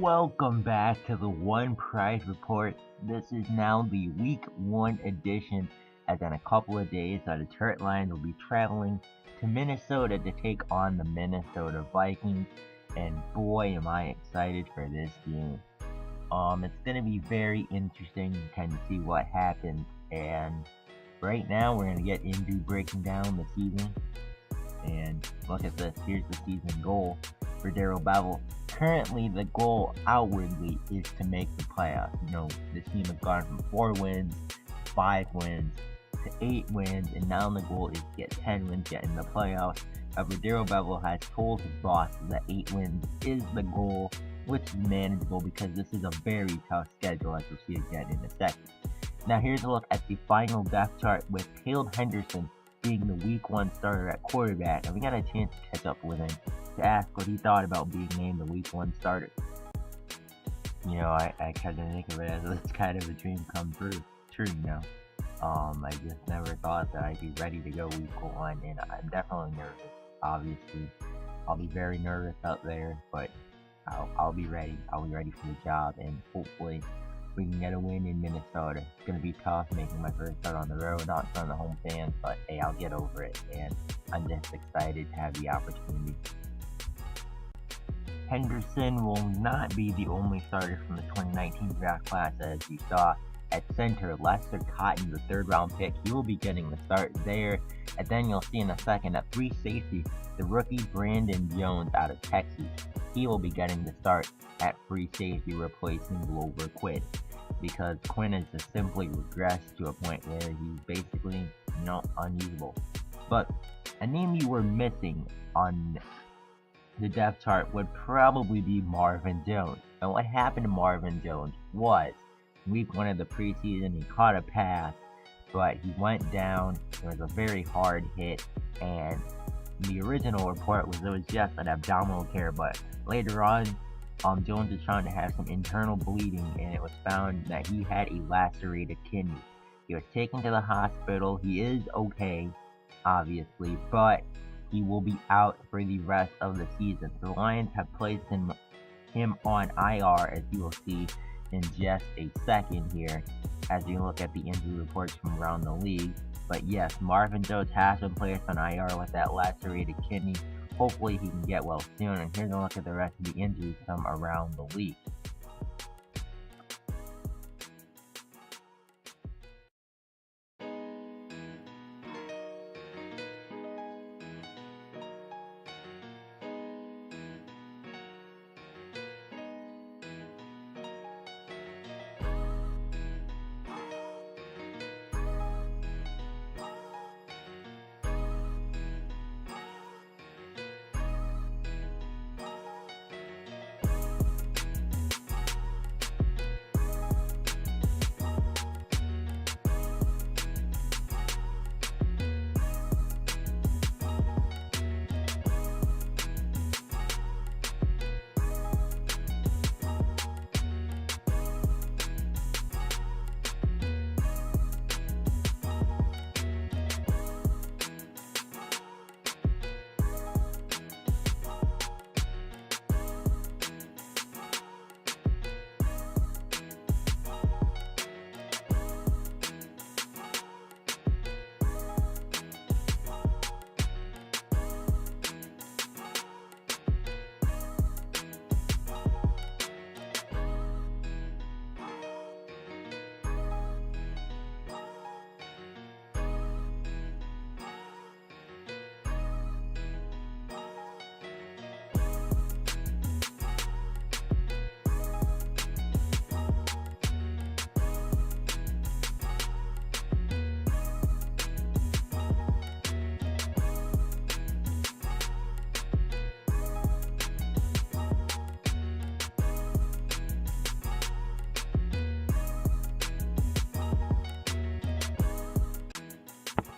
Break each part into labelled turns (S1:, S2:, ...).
S1: Welcome back to the One Prize Report. This is now the Week 1 edition, as in a couple of days the Detroit Lions will be traveling to Minnesota to take on the Minnesota Vikings, and boy am I excited for this game. It's going to be very interesting to kind of see what happens, and right now we're going to get into breaking down the season, and look at this. Here's the season goal for Daryl Bevel. Currently, the goal outwardly is to make the playoffs. The team has gone from 4 wins, 5 wins, to 8 wins, and now the goal is to get 10 wins, get in the playoffs. However, Daryl Bevel has told his bosses that 8 wins is the goal, which is manageable because this is a very tough schedule, as you'll see again in a second. Now, here's a look at the final depth chart with Caleb Henderson being the Week 1 starter at quarterback, and we got a chance to catch up with him to ask what he thought about being named the Week 1 starter. I kind of think of it as it's kind of a dream come true. I just never thought that I'd be ready to go Week 1, and I'm definitely nervous. Obviously, I'll be very nervous out there, but I'll be ready. I'll be ready for the job, and hopefully we can get a win in Minnesota. It's going to be tough making my first start on the road, not in front of the home fans, but hey, I'll get over it, and I'm just excited to have the opportunity. Henderson will not be the only starter from the 2019 draft class, as you saw. At center, Lester Cotton, the 3rd round pick, he will be getting the start there. And then you'll see in a second at free safety, the rookie Brandon Jones out of Texas. He will be getting the start at free safety, replacing Glover Quinn, because Quinn has just simply regressed to a point where he's basically, unusable. But a name you were missing on the depth chart would probably be Marvin Jones. And what happened to Marvin Jones was, Week 1 of the preseason, he caught a pass, but he went down. It was a very hard hit, and the original report was it was just an abdominal tear, but later on, Jones was found to have some internal bleeding, and it was found that he had a lacerated kidney. He was taken to the hospital. He is okay, obviously, but he will be out for the rest of the season. The Lions have placed him on IR, as you will see in just a second here, as you look at the injury reports from around the league. But yes, Marvin Jones has been placed on IR with that lacerated kidney. Hopefully he can get well soon. And here's a look at the rest of the injuries from around the league.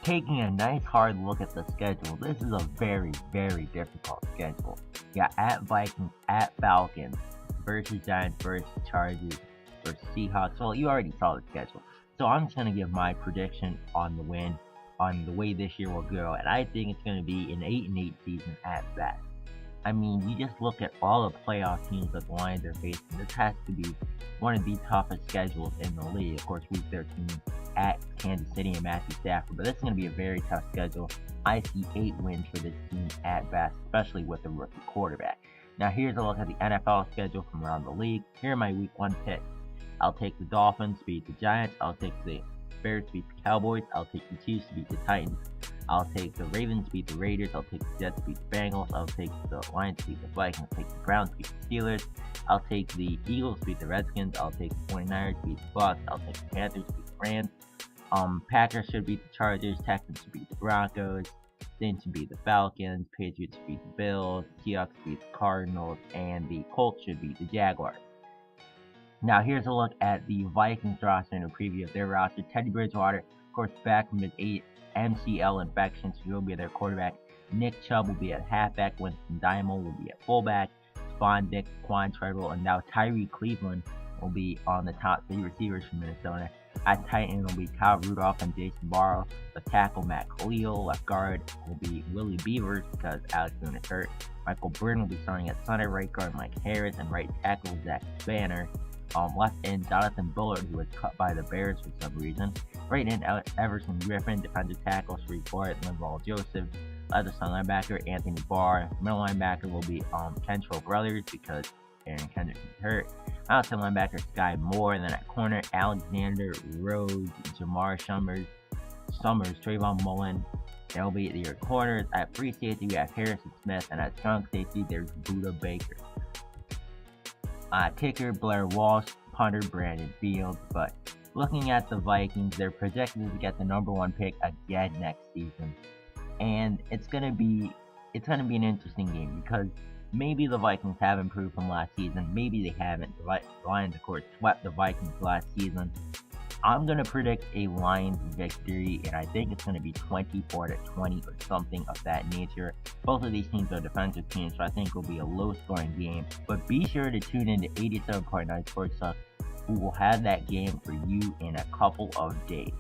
S1: Taking a nice hard look at the schedule, this is a very, very difficult schedule. You got at Vikings, at Falcons, versus Giants, versus Chargers, versus Seahawks. Well, you already saw the schedule. So I'm just going to give my prediction on the win, on the way this year will go, and I think it's going to be an 8-8 season at best. I mean, you just look at all the playoff teams that the Lions are facing. This has to be one of the toughest schedules in the league. Of course, Week 13 at Kansas City and Matthew Stafford, but this is going to be a very tough schedule. I see 8 wins for this team at best, especially with the rookie quarterback. Now, here's a look at the NFL schedule from around the league. Here are my Week 1 picks. I'll take the Dolphins to beat the Giants. I'll take the Bears to beat the Cowboys. I'll take the Chiefs to beat the Titans. I'll take the Ravens to beat the Raiders. I'll take the Jets to beat the Bengals. I'll take the Lions to beat the Vikings. I'll take the Browns to beat the Steelers. I'll take the Eagles to beat the Redskins. I'll take the 49ers to beat the Bucs. I'll take the Panthers to beat the Rams. Packers should beat the Chargers. Texans should beat the Broncos. Saints should beat the Falcons. Patriots should beat the Bills. Seahawks should beat the Cardinals. And the Colts should beat the Jaguars. Now here's a look at the Vikings roster and a preview of their roster. Teddy Bridgewater, of course, back from his MCL infection, so he'll be their quarterback. Nick Chubb will be at halfback. Winston Diamond will be at fullback. Spawn Dick, Quan Treadwell, and now Tyree Cleveland will be on the top 3 receivers from Minnesota. At tight end will be Kyle Rudolph and Jason Barrow. The tackle, Matt Khalil. Left guard will be Willie Beavers because Alex Boone is hurt. Michael Byrne will be starting at center. Right guard, Mike Harris. And right tackle, Zach Banner. Left end, Jonathan Bullard, who was cut by the Bears for some reason. Right end, Everson Griffin. Defensive tackle, Shreveport, Linval Joseph. Left linebacker, Anthony Barr. Middle linebacker will be Kentrell Brothers because Aaron Kendrick is hurt. Outside linebacker, Sky Moore. And then at corner, Alexander Rhodes, Jamar Summers, Trayvon Mullen. They'll be your corners. At free safety, we have Harrison Smith. And at strong safety, there's Buda Baker. Kicker, Blair Walsh. Punter, Brandon Fields. But looking at the Vikings, they're projected to get the #1 pick again next season. And it's gonna be an interesting game because maybe the Vikings have improved from last season, maybe they haven't. The Lions, of course, swept the Vikings last season. I'm gonna predict a Lions victory, and I think it's gonna be 24-20 or something of that nature. Both of these teams are defensive teams, so I think it'll be a low-scoring game. But be sure to tune in to 87.9 Sports Talk, who will have that game for you in a couple of days.